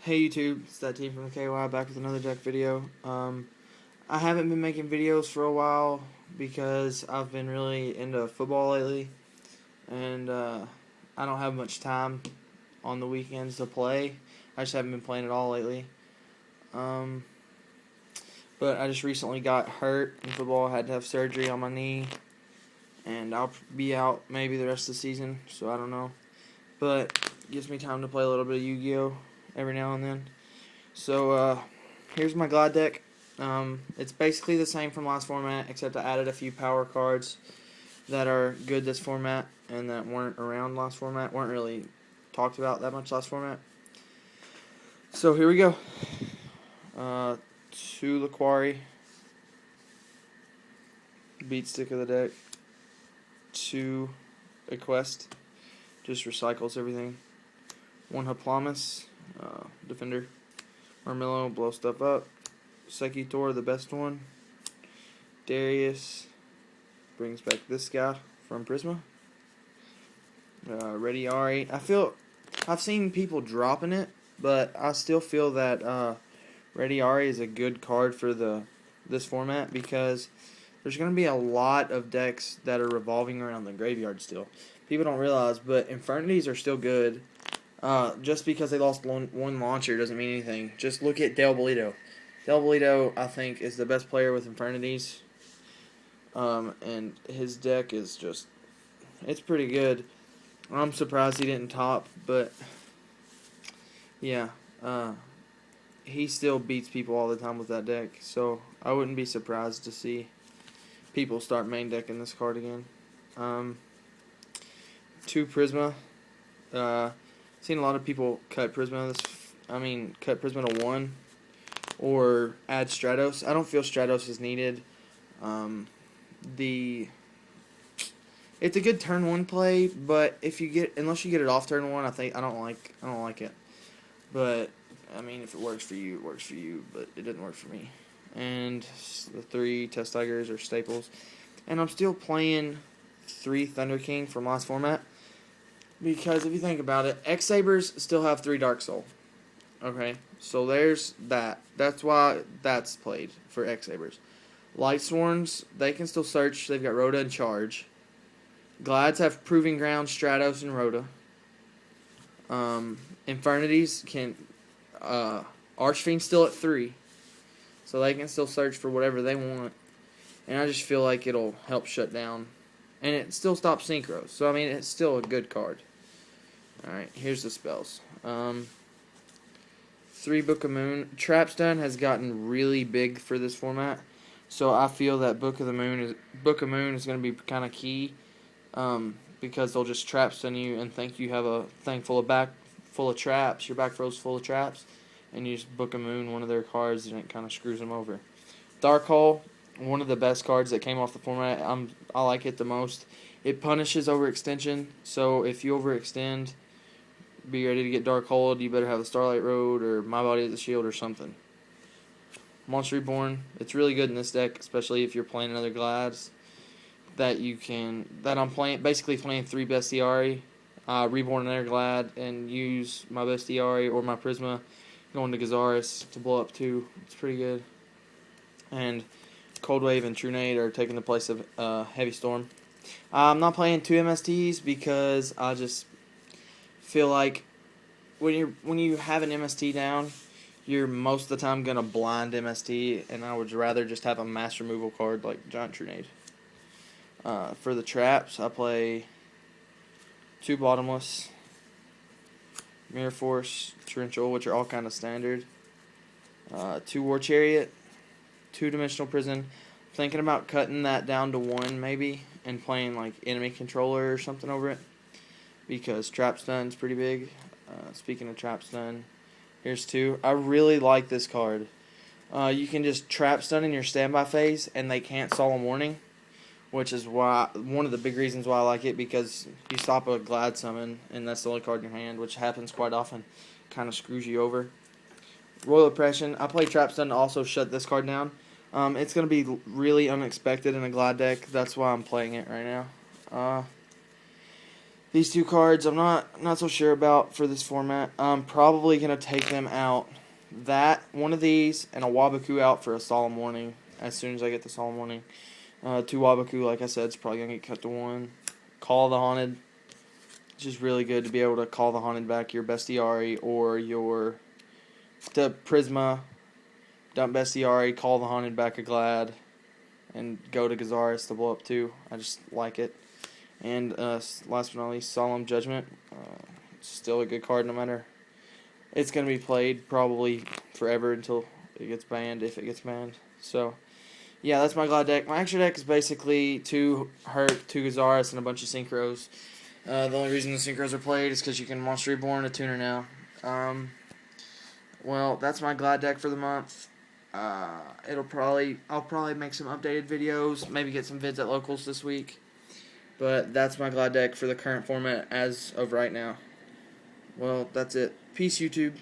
Hey YouTube, it's that team from the KY back with another deck video. I haven't been making videos for a while because I've been really into football lately, and I don't have much time on the weekends to play. I just haven't been playing at all lately. Um, but I just recently got hurt in football. I had to have surgery on my knee, and I'll be out maybe the rest of the season, so I don't know. But it gives me time to play a little bit of Yu-Gi-Oh! Every now and then. So here's my Glide deck. It's basically the same from last format, except I added a few power cards that are good this format and that weren't around last format, weren't really talked about that much last format. So here we go. 2 Laquari, beat stick of the deck. 2 Equest, just recycles everything. 1 Hoplamis, defender. Armillo, blow stuff up. Sekitor, the best one. Darius brings back this guy from Prisma. Ready Ari. I've seen people dropping it, but I still feel that Ready Ari is a good card for this format because there's going to be a lot of decks that are revolving around the graveyard still. People don't realize, but Infernities are still good. Just because they lost one launcher doesn't mean anything. Just look at Del Bolito. Del Bolito, I think, is the best player with Infernities. And his deck is just, it's pretty good. I'm surprised he didn't top, but yeah, he still beats people all the time with that deck. So I wouldn't be surprised to see people start main decking this card again. 2 Prisma. Seen a lot of people cut Prisma cut Prisma to 1 or add Stratos. I don't feel Stratos is needed. It's a good turn 1 play, but unless you get it off turn 1, I don't like it. But I mean, if it works for you, it works for you, but it didn't work for me. And the 3 Test Tigers are staples. And I'm still playing 3 Thunder King from last format. Because if you think about it, X-Sabers still have 3 Dark Soul. Okay, so there's that. That's why that's played for X-Sabers. Light Sworns, they can still search. They've got Rhoda and Charge. Glides have Proving Ground, Stratos, and Rhoda. Infernities can... Archfiend's still at 3. So they can still search for whatever they want. And I just feel like it'll help shut down. And it still stops Synchros. So, I mean, it's still a good card. Alright, here's the spells. 3 Book of Moon. Trapstun has gotten really big for this format. So I feel that Book of Moon is going to be kind of key. Because they'll just Trapstun you and think you have a thing full of traps. Your back row's full of traps. And you just Book of Moon, one of their cards, and it kind of screws them over. Dark Hole, one of the best cards that came off the format. I like it the most. It punishes overextension. So if you overextend, be ready to get Dark Hold. You better have the Starlight Road or My Body as a Shield or something. Monster Reborn. It's really good in this deck, especially if you're playing another Glides. I'm basically playing 3 Bestiari, Reborn another Glad, and use my Bestiari or my Prisma going to Gazaris to blow up 2. It's pretty good. And Cold Wave and True Nade are taking the place of Heavy Storm. I'm not playing 2 MSTs because I just feel like when you have an MST down, you're most of the time going to blind MST, and I would rather just have a mass removal card like Giant True Nade. For the traps, I play 2 Bottomless, Mirror Force, Torrential, which are all kind of standard. 2 War Chariot, 2 Dimensional Prison. Thinking about cutting that down to 1 maybe and playing like Enemy Controller or something over it because Trap Stun's pretty big. Speaking of Trap Stun, here's 2. I really like this card. You can just Trap Stun in your standby phase and they can't Solemn Warning, which is why one of the big reasons why I like it, because you stop a Glad Summon and that's the only card in your hand, which happens quite often. Kind of screws you over. Royal Oppression. I play Trap Stun to also shut this card down. It's going to be really unexpected in a Glide deck. That's why I'm playing it right now. These two cards I'm not so sure about for this format. I'm probably going to take them out. One of these, and a Waboku out for a Solemn Warning as soon as I get the Solemn Warning. 2 Waboku, like I said, is probably going to get cut to 1. Call the Haunted. It's just really good to be able to call the Haunted back your Bestiary or the Prisma. Dump Bestiary, call the Haunted back a Glad, and go to Gazaris to blow up 2. I just like it. And last but not least, Solemn Judgment. Still a good card no matter. It's going to be played probably forever until it gets banned, if it gets banned. So, yeah, that's my Glad deck. My extra deck is basically 2 Hurt, 2 Gazaris, and a bunch of Synchros. The only reason the Synchros are played is because you can Monster Reborn a tuner now. Well, that's my Glad deck for the month. I'll probably make some updated videos, maybe get some vids at locals this week. But that's my Glad deck for the current format as of right now. Well, that's it. Peace, YouTube.